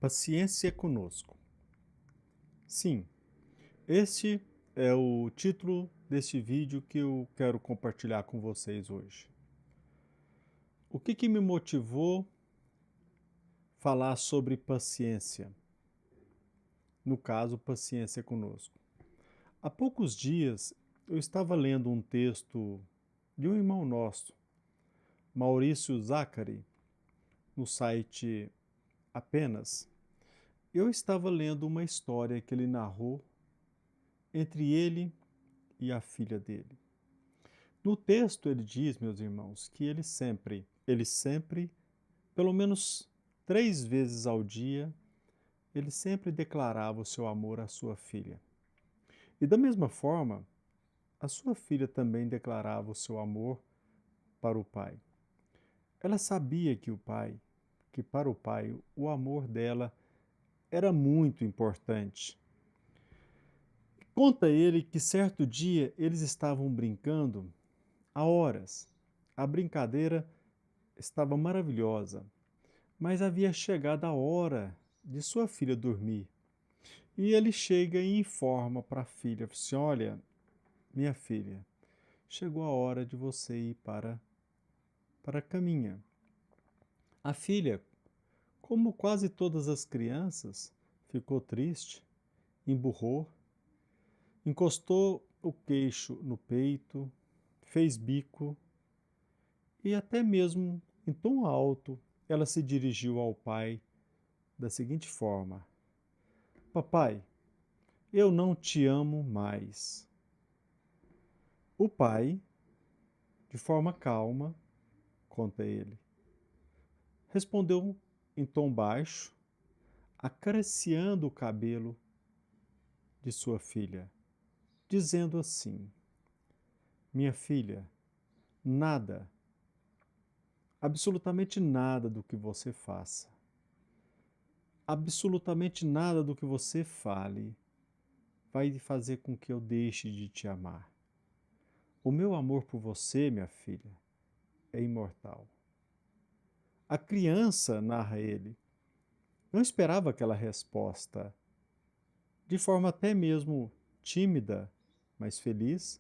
Paciência conosco. Sim, este é o título deste vídeo que eu quero compartilhar com vocês hoje. O que me motivou falar sobre paciência? No caso, paciência conosco. Há poucos dias eu estava lendo um texto de um irmão nosso, Maurício Zachary, no site Apenas. Eu estava lendo uma história que ele narrou entre ele e a filha dele. No texto ele diz, meus irmãos, que ele sempre, pelo menos 3 vezes ao dia, ele sempre declarava o seu amor à sua filha. E da mesma forma, a sua filha também declarava o seu amor para o pai. Ela sabia que para o pai, o amor dela era muito importante. Conta ele que certo dia eles estavam brincando há horas. A brincadeira estava maravilhosa, mas havia chegado a hora de sua filha dormir. E ele chega e informa para a filha, assim, olha, minha filha, chegou a hora de você ir para a caminha. A filha, como quase todas as crianças, ficou triste, emburrou, encostou o queixo no peito, fez bico e até mesmo em tom alto ela se dirigiu ao pai da seguinte forma: Papai, eu não te amo mais. O pai, de forma calma, conta ele, respondeu em tom baixo, acariciando o cabelo de sua filha, dizendo assim: Minha filha, nada, absolutamente nada do que você faça, absolutamente nada do que você fale vai fazer com que eu deixe de te amar. O meu amor por você, minha filha, é imortal. A criança, narra ele, não esperava aquela resposta. De forma até mesmo tímida, mas feliz,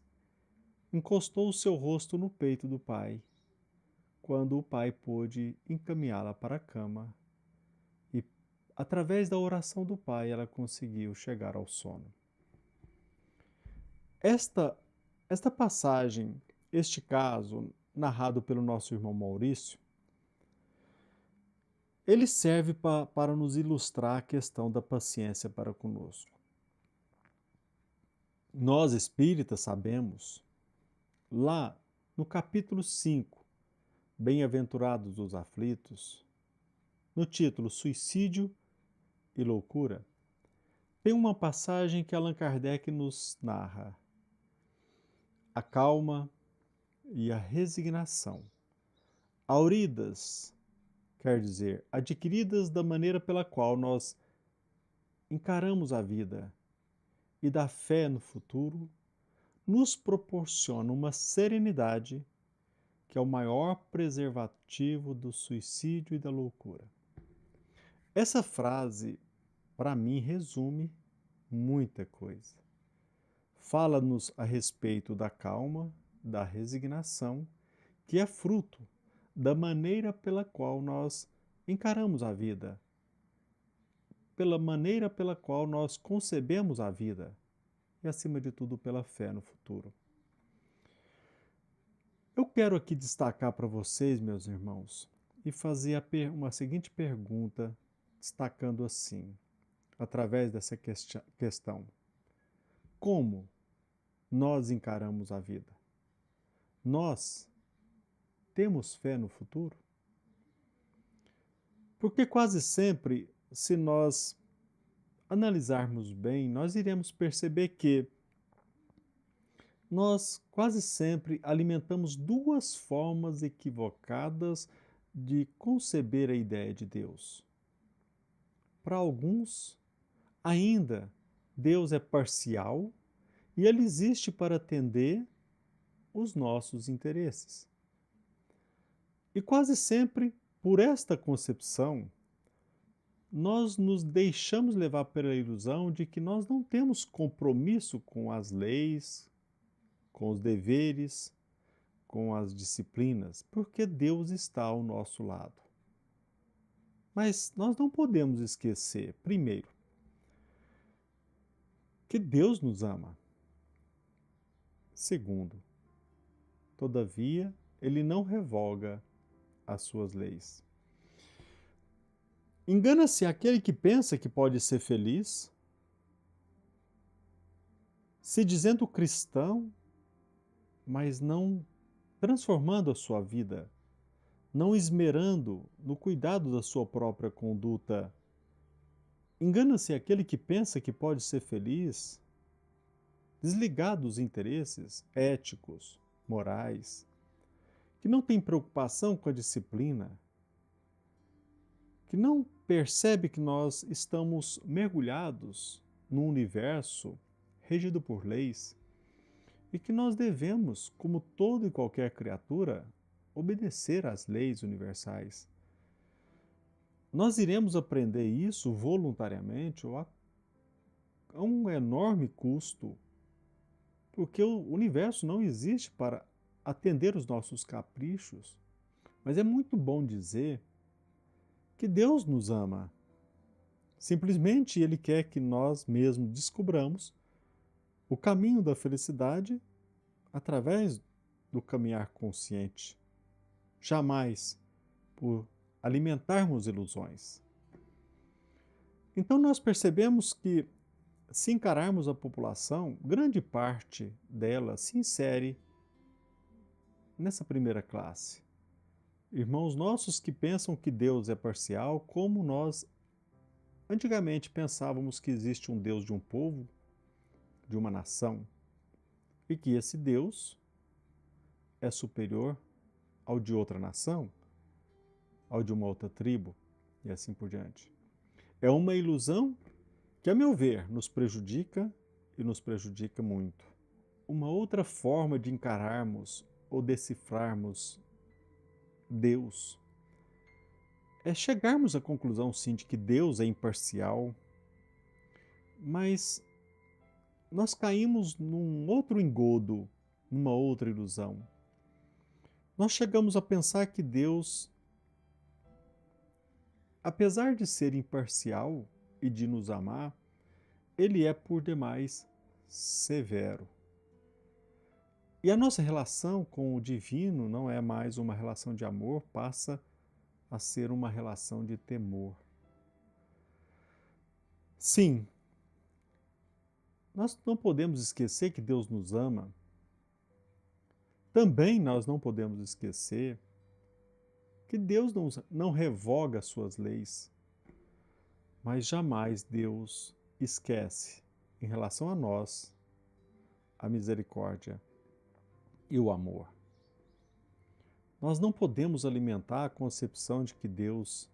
encostou o seu rosto no peito do pai, quando o pai pôde encaminhá-la para a cama e, através da oração do pai, ela conseguiu chegar ao sono. Esta, esta passagem, este caso, narrado pelo nosso irmão Maurício, ele serve para nos ilustrar a questão da paciência para conosco. Nós espíritas sabemos, lá no capítulo 5, Bem-aventurados os aflitos, no título Suicídio e Loucura, tem uma passagem que Allan Kardec nos narra: a calma e a resignação, auridas, quer dizer, adquiridas da maneira pela qual nós encaramos a vida e da fé no futuro, nos proporciona uma serenidade que é o maior preservativo do suicídio e da loucura. Essa frase, para mim, resume muita coisa. Fala-nos a respeito da calma, da resignação, que é fruto da maneira pela qual nós encaramos a vida, pela maneira pela qual nós concebemos a vida e, acima de tudo, pela fé no futuro. Eu quero aqui destacar para vocês, meus irmãos, e fazer uma seguinte pergunta, destacando assim, através dessa questão: como nós encaramos a vida? Nós temos fé no futuro? Porque quase sempre, se nós analisarmos bem, nós iremos perceber que nós quase sempre alimentamos duas formas equivocadas de conceber a ideia de Deus. Para alguns, ainda Deus é parcial e ele existe para atender os nossos interesses. E quase sempre, por esta concepção, nós nos deixamos levar pela ilusão de que nós não temos compromisso com as leis, com os deveres, com as disciplinas, porque Deus está ao nosso lado. Mas nós não podemos esquecer, primeiro, que Deus nos ama. Segundo, todavia, Ele não revoga as suas leis. Engana-se aquele que pensa que pode ser feliz, se dizendo cristão, mas não transformando a sua vida, não esmerando no cuidado da sua própria conduta. Engana-se aquele que pensa que pode ser feliz, desligado dos interesses éticos, morais, que não tem preocupação com a disciplina, que não percebe que nós estamos mergulhados num universo regido por leis e que nós devemos, como toda e qualquer criatura, obedecer às leis universais. Nós iremos aprender isso voluntariamente ou a um enorme custo, porque o universo não existe para atender os nossos caprichos. Mas é muito bom dizer que Deus nos ama. Simplesmente Ele quer que nós mesmos descobramos o caminho da felicidade através do caminhar consciente, jamais por alimentarmos ilusões. Então nós percebemos que, se encararmos a população, grande parte dela se insere nessa primeira classe. Irmãos nossos que pensam que Deus é parcial, como nós antigamente pensávamos que existe um Deus de um povo, de uma nação, e que esse Deus é superior ao de outra nação, ao de uma outra tribo, e assim por diante. É uma ilusão que, a meu ver, nos prejudica e nos prejudica muito. Uma outra forma de encararmos ou decifrarmos Deus é chegarmos à conclusão, sim, de que Deus é imparcial, mas nós caímos num outro engodo, numa outra ilusão. Nós chegamos a pensar que Deus, apesar de ser imparcial e de nos amar, Ele é por demais severo. E a nossa relação com o divino não é mais uma relação de amor, passa a ser uma relação de temor. Sim, nós não podemos esquecer que Deus nos ama. Também nós não podemos esquecer que Deus não revoga as suas leis, mas jamais Deus esquece, em relação a nós, a misericórdia e o amor. Nós não podemos alimentar a concepção de que Deus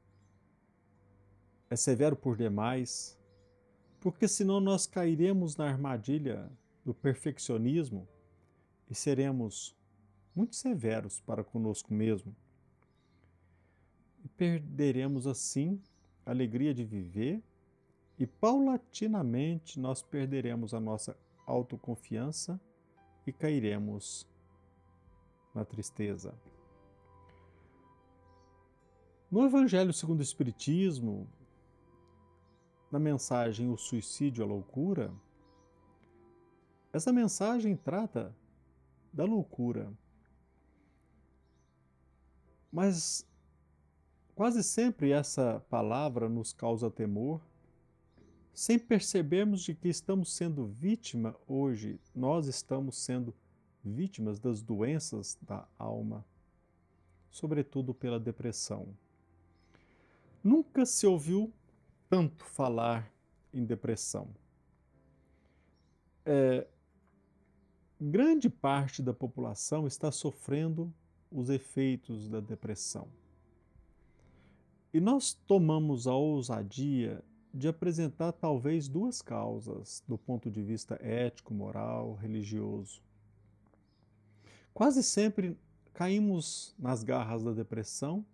é severo por demais, porque senão nós cairemos na armadilha do perfeccionismo e seremos muito severos para conosco mesmo. E perderemos assim a alegria de viver e paulatinamente nós perderemos a nossa autoconfiança e cairemos na tristeza. No Evangelho segundo o Espiritismo, na mensagem O Suicídio, a Loucura, essa mensagem trata da loucura. Mas quase sempre essa palavra nos causa temor, sem percebermos de que estamos sendo vítima hoje, nós estamos sendo vítimas das doenças da alma, sobretudo pela depressão. Nunca se ouviu tanto falar em depressão. Grande parte da população está sofrendo os efeitos da depressão. E nós tomamos a ousadia de apresentar talvez duas causas do ponto de vista ético, moral, religioso. Quase sempre caímos nas garras da depressão.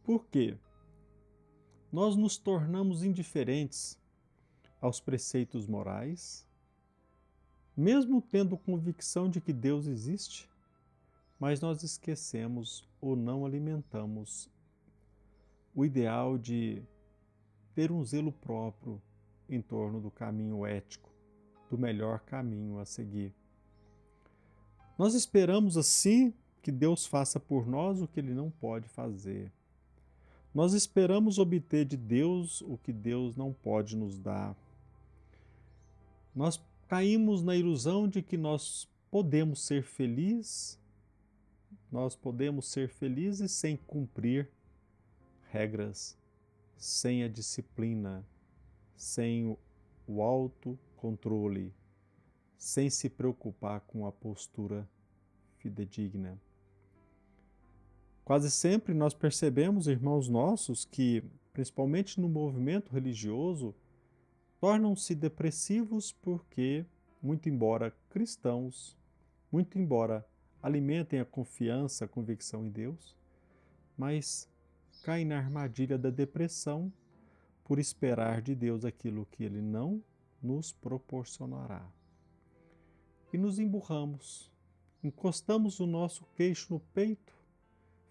Por quê? nós nos tornamos indiferentes aos preceitos morais, mesmo tendo convicção de que Deus existe, mas nós esquecemos ou não alimentamos o ideal de ter um zelo próprio em torno do caminho ético, do melhor caminho a seguir. Nós esperamos assim que Deus faça por nós o que Ele não pode fazer. Nós esperamos obter de Deus o que Deus não pode nos dar. Nós caímos na ilusão de que nós podemos ser felizes sem cumprir regras, sem a disciplina, sem o autocontrole, sem se preocupar com a postura fidedigna. Quase sempre nós percebemos, irmãos nossos, que, principalmente no movimento religioso, tornam-se depressivos porque, muito embora cristãos, muito embora alimentem a confiança, a convicção em Deus, mas caem na armadilha da depressão por esperar de Deus aquilo que Ele não nos proporcionará. E nos emburramos, encostamos o nosso queixo no peito,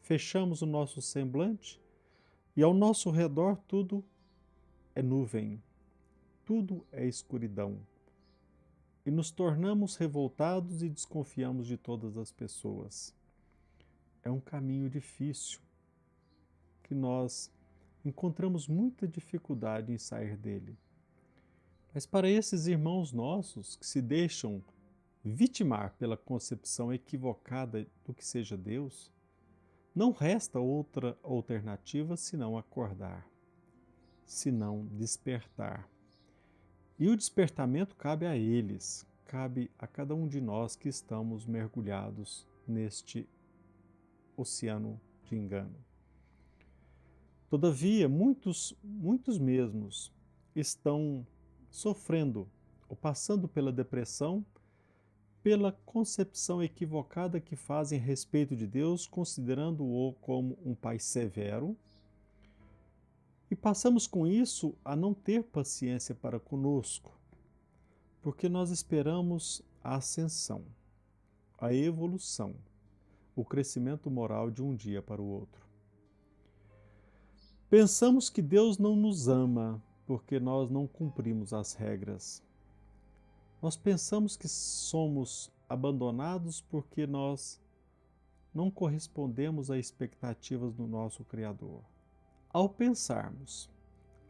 fechamos o nosso semblante e ao nosso redor tudo é nuvem, tudo é escuridão. E nos tornamos revoltados e desconfiamos de todas as pessoas. É um caminho difícil, que nós encontramos muita dificuldade em sair dele. Mas para esses irmãos nossos que se deixam vitimar pela concepção equivocada do que seja Deus, não resta outra alternativa senão acordar, senão despertar. E o despertamento cabe a eles, cabe a cada um de nós que estamos mergulhados neste oceano de engano. Todavia, muitos mesmos estão sofrendo ou passando pela depressão, pela concepção equivocada que fazem a respeito de Deus, considerando-o como um Pai severo, e passamos com isso a não ter paciência para conosco, porque nós esperamos a ascensão, a evolução, o crescimento moral de um dia para o outro. Pensamos que Deus não nos ama porque nós não cumprimos as regras. Nós pensamos que somos abandonados porque nós não correspondemos às expectativas do nosso Criador. Ao pensarmos,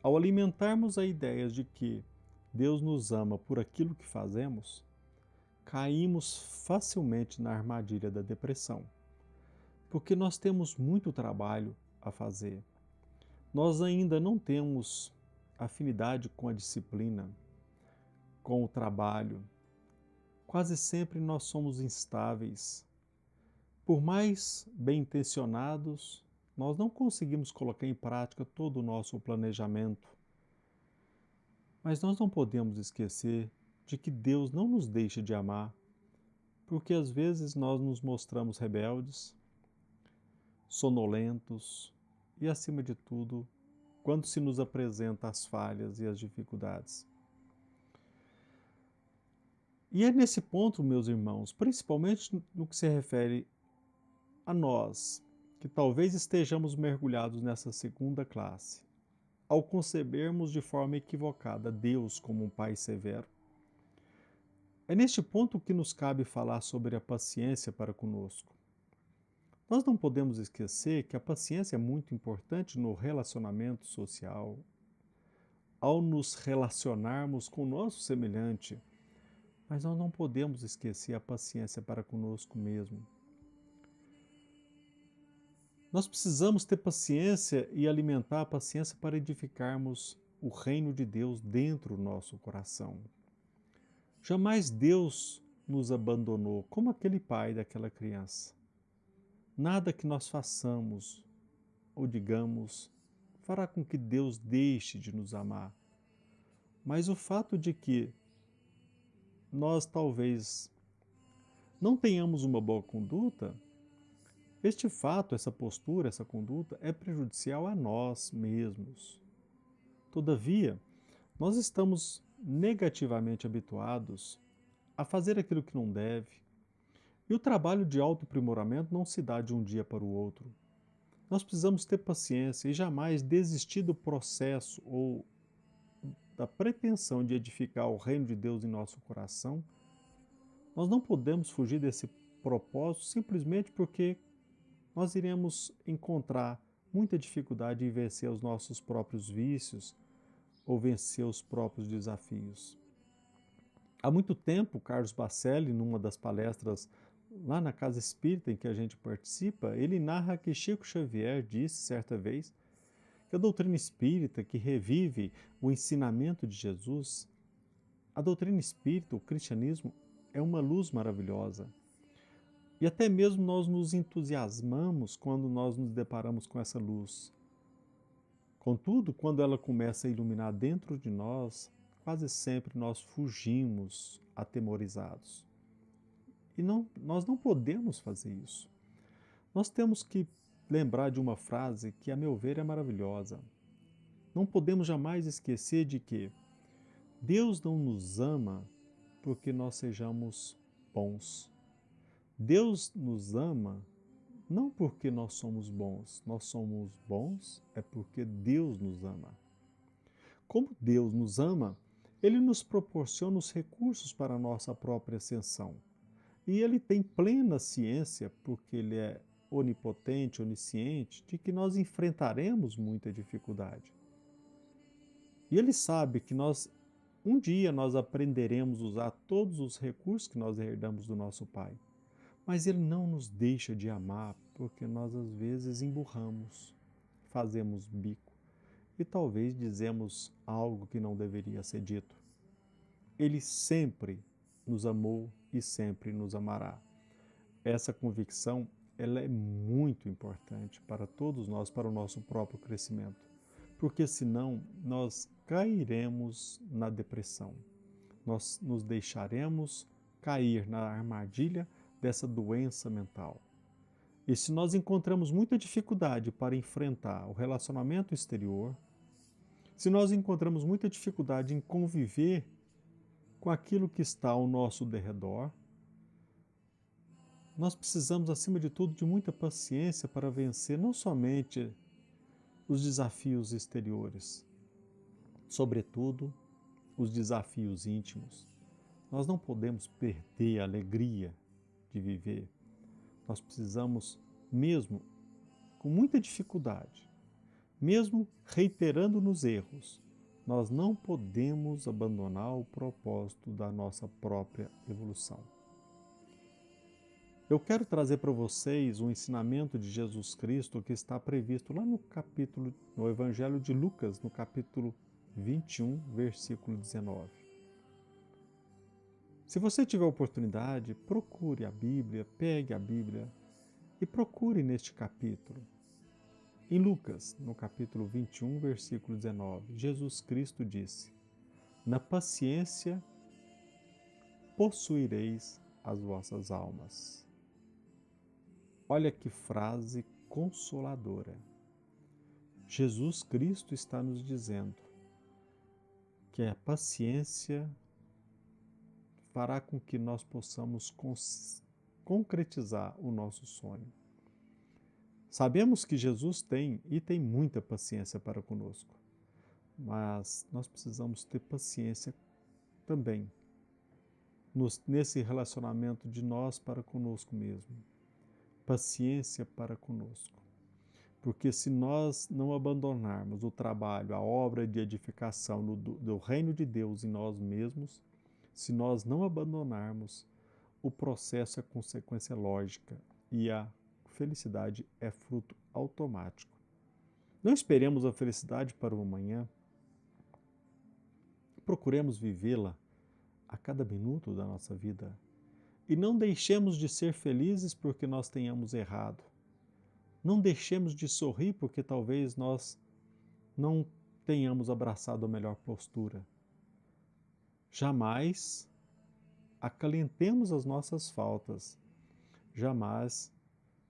ao alimentarmos a ideia de que Deus nos ama por aquilo que fazemos, caímos facilmente na armadilha da depressão, porque nós temos muito trabalho a fazer. Nós ainda não temos afinidade com a disciplina, com o trabalho. Quase sempre nós somos instáveis. Por mais bem intencionados, nós não conseguimos colocar em prática todo o nosso planejamento. Mas nós não podemos esquecer de que Deus não nos deixa de amar, porque às vezes nós nos mostramos rebeldes, sonolentos e, acima de tudo, quando se nos apresenta as falhas e as dificuldades. E é nesse ponto, meus irmãos, principalmente no que se refere a nós, que talvez estejamos mergulhados nessa segunda classe, ao concebermos de forma equivocada Deus como um Pai severo. É neste ponto que nos cabe falar sobre a paciência para conosco. Nós não podemos esquecer que a paciência é muito importante no relacionamento social, ao nos relacionarmos com o nosso semelhante, mas nós não podemos esquecer a paciência para conosco mesmo. Nós precisamos ter paciência e alimentar a paciência para edificarmos o reino de Deus dentro do nosso coração. Jamais Deus nos abandonou, como aquele pai daquela criança. Nada que nós façamos ou digamos fará com que Deus deixe de nos amar. Mas o fato de que nós talvez não tenhamos uma boa conduta, este fato, essa postura, essa conduta é prejudicial a nós mesmos. Todavia, nós estamos negativamente habituados a fazer aquilo que não deve, e o trabalho de autoaprimoramento não se dá de um dia para o outro. Nós precisamos ter paciência e jamais desistir do processo ou da pretensão de edificar o reino de Deus em nosso coração. Nós não podemos fugir desse propósito simplesmente porque nós iremos encontrar muita dificuldade em vencer os nossos próprios vícios ou vencer os próprios desafios. Há muito tempo, Carlos Bacelli, numa das palestras lá na Casa Espírita em que a gente participa, ele narra que Chico Xavier disse certa vez que a doutrina espírita, que revive o ensinamento de Jesus, a doutrina espírita, o cristianismo, é uma luz maravilhosa. E até mesmo nós nos entusiasmamos quando nós nos deparamos com essa luz. Contudo, quando ela começa a iluminar dentro de nós, quase sempre nós fugimos atemorizados. E nós não podemos fazer isso. Nós temos que lembrar de uma frase que, a meu ver, é maravilhosa. Não podemos jamais esquecer de que Deus não nos ama porque nós sejamos bons. Deus nos ama não porque nós somos bons é porque Deus nos ama. Como Deus nos ama, Ele nos proporciona os recursos para a nossa própria ascensão. E Ele tem plena ciência, porque Ele é onipotente, onisciente, de que nós enfrentaremos muita dificuldade. E Ele sabe que um dia nós aprenderemos a usar todos os recursos que nós herdamos do nosso Pai. Mas Ele não nos deixa de amar porque nós às vezes emburramos, fazemos bico e talvez dizemos algo que não deveria ser dito. Ele sempre nos amou e sempre nos amará. Essa convicção, ela é muito importante para todos nós, para o nosso próprio crescimento, porque senão nós cairemos na depressão, nós nos deixaremos cair na armadilha dessa doença mental. E se nós encontramos muita dificuldade para enfrentar o relacionamento exterior, se nós encontramos muita dificuldade em conviver com aquilo que está ao nosso derredor, nós precisamos, acima de tudo, de muita paciência para vencer não somente os desafios exteriores, sobretudo os desafios íntimos. Nós não podemos perder a alegria de viver. Nós precisamos, mesmo com muita dificuldade, mesmo reiterando nos erros, nós não podemos abandonar o propósito da nossa própria evolução. Eu quero trazer para vocês um ensinamento de Jesus Cristo que está previsto lá no Evangelho de Lucas, no capítulo 21, versículo 19. Se você tiver oportunidade, procure a Bíblia, pegue a Bíblia e procure neste capítulo. Em Lucas, no capítulo 21, versículo 19, Jesus Cristo disse: "Na paciência possuireis as vossas almas." Olha que frase consoladora. Jesus Cristo está nos dizendo que a paciência fará com que nós possamos concretizar o nosso sonho. Sabemos que Jesus tem muita paciência para conosco, mas nós precisamos ter paciência também nesse relacionamento de nós para conosco mesmo. Paciência para conosco. Porque se nós não abandonarmos o trabalho, a obra de edificação do reino de Deus em nós mesmos, se nós não abandonarmos, o processo é consequência lógica e a felicidade é fruto automático. Não esperemos a felicidade para o amanhã. Procuremos vivê-la a cada minuto da nossa vida. E não deixemos de ser felizes porque nós tenhamos errado. Não deixemos de sorrir porque talvez nós não tenhamos abraçado a melhor postura. Jamais acalentemos as nossas faltas. Jamais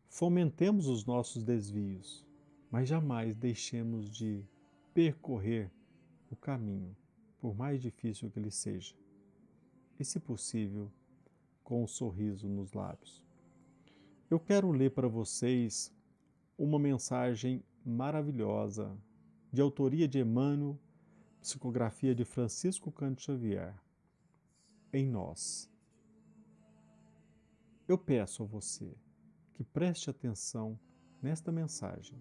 fomentemos os nossos desvios. Mas jamais deixemos de percorrer o caminho, por mais difícil que ele seja, e, se possível, com um sorriso nos lábios. Eu quero ler para vocês uma mensagem maravilhosa, de autoria de Emmanuel, psicografia de Francisco Cândido Xavier, em nós. Eu peço a você que preste atenção nesta mensagem,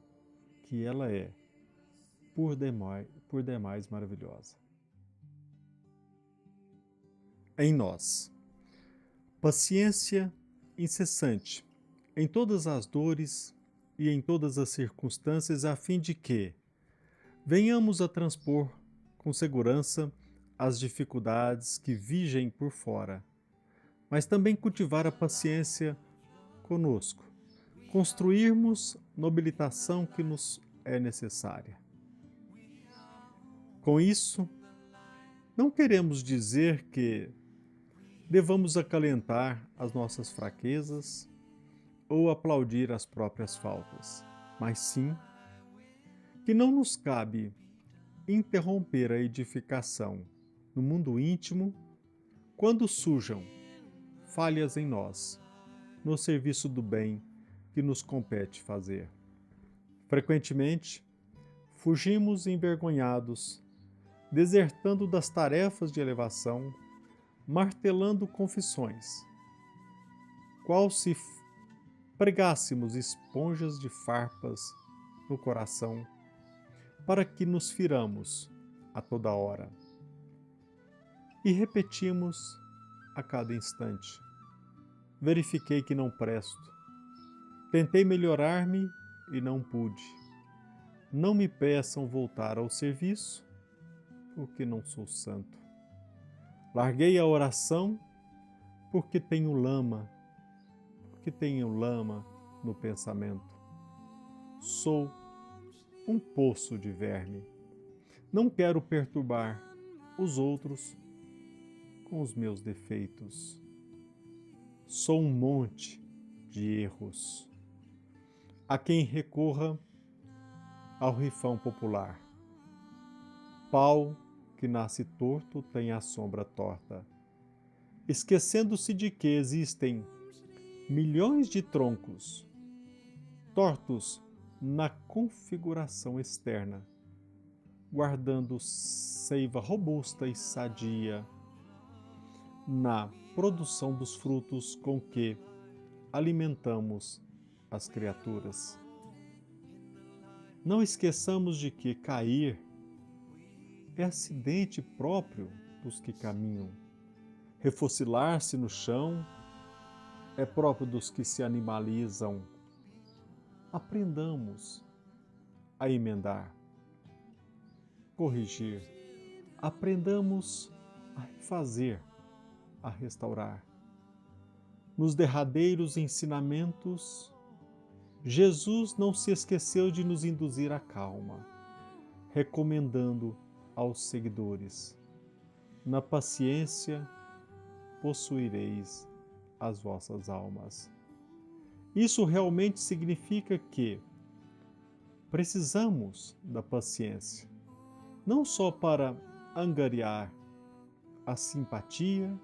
que ela é por demais maravilhosa. Em nós. Paciência incessante em todas as dores e em todas as circunstâncias, a fim de que venhamos a transpor com segurança as dificuldades que vigem por fora, mas também cultivar a paciência conosco, construirmos nobilitação que nos é necessária. Com isso, não queremos dizer que devamos acalentar as nossas fraquezas ou aplaudir as próprias faltas, mas sim que não nos cabe interromper a edificação no mundo íntimo quando surjam falhas em nós, no serviço do bem que nos compete fazer. Frequentemente, fugimos envergonhados, desertando das tarefas de elevação, martelando confissões, qual se pregássemos esponjas de farpas no coração, para que nos firamos a toda hora. E repetimos a cada instante: verifiquei que não presto, tentei melhorar-me e não pude. Não me peçam voltar ao serviço, porque não sou santo. Larguei a oração porque tenho lama no pensamento. Sou um poço de verme. Não quero perturbar os outros com os meus defeitos. Sou um monte de erros, a quem recorra ao rifão popular. Pau que nasce torto tem a sombra torta, esquecendo-se de que existem milhões de troncos tortos na configuração externa, guardando seiva robusta e sadia na produção dos frutos com que alimentamos as criaturas. Não esqueçamos de que cair é acidente próprio dos que caminham. Refocilar-se no chão é próprio dos que se animalizam. Aprendamos a emendar, corrigir. Aprendamos a refazer, a restaurar. Nos derradeiros ensinamentos, Jesus não se esqueceu de nos induzir à calma, recomendando aos seguidores: na paciência possuireis as vossas almas. Isso realmente significa que precisamos da paciência, não só para angariar a simpatia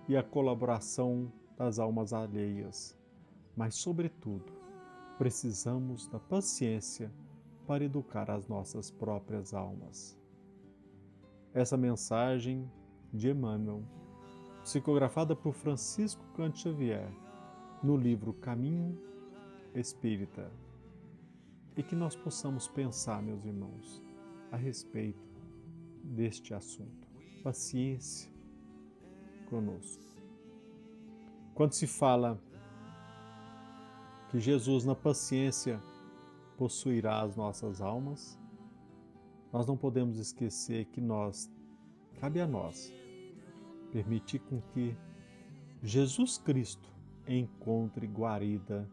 e a colaboração das almas alheias, mas, sobretudo, precisamos da paciência para educar as nossas próprias almas. Essa mensagem de Emmanuel, psicografada por Francisco Cândido Xavier, no livro Caminho Espírita, e que nós possamos pensar, meus irmãos, a respeito deste assunto. Paciência conosco. Quando se fala que Jesus, na paciência, possuirá as nossas almas, nós não podemos esquecer que cabe a nós, permitir com que Jesus Cristo encontre guarida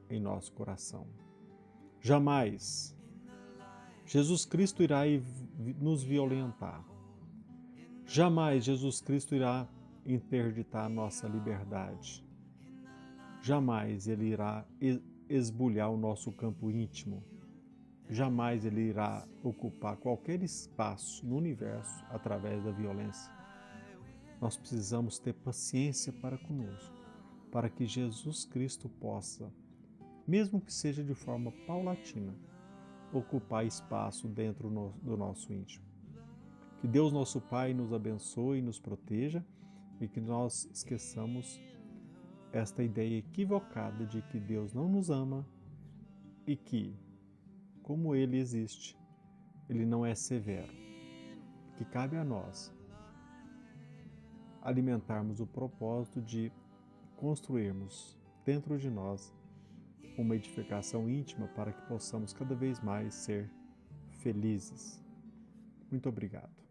em nosso coração. Jamais Jesus Cristo irá nos violentar. Jamais Jesus Cristo irá interditar a nossa liberdade. Jamais Ele irá esbulhar o nosso campo íntimo. Jamais ele irá ocupar qualquer espaço no universo através da violência. Nós precisamos ter paciência para conosco, para que Jesus Cristo possa, mesmo que seja de forma paulatina, ocupar espaço dentro do nosso íntimo. Que Deus nosso Pai nos abençoe e nos proteja e que nós esqueçamos esta ideia equivocada de que Deus não nos ama e que, como Ele existe, Ele não é severo. Que cabe a nós alimentarmos o propósito de construirmos dentro de nós uma edificação íntima para que possamos cada vez mais ser felizes. Muito obrigado.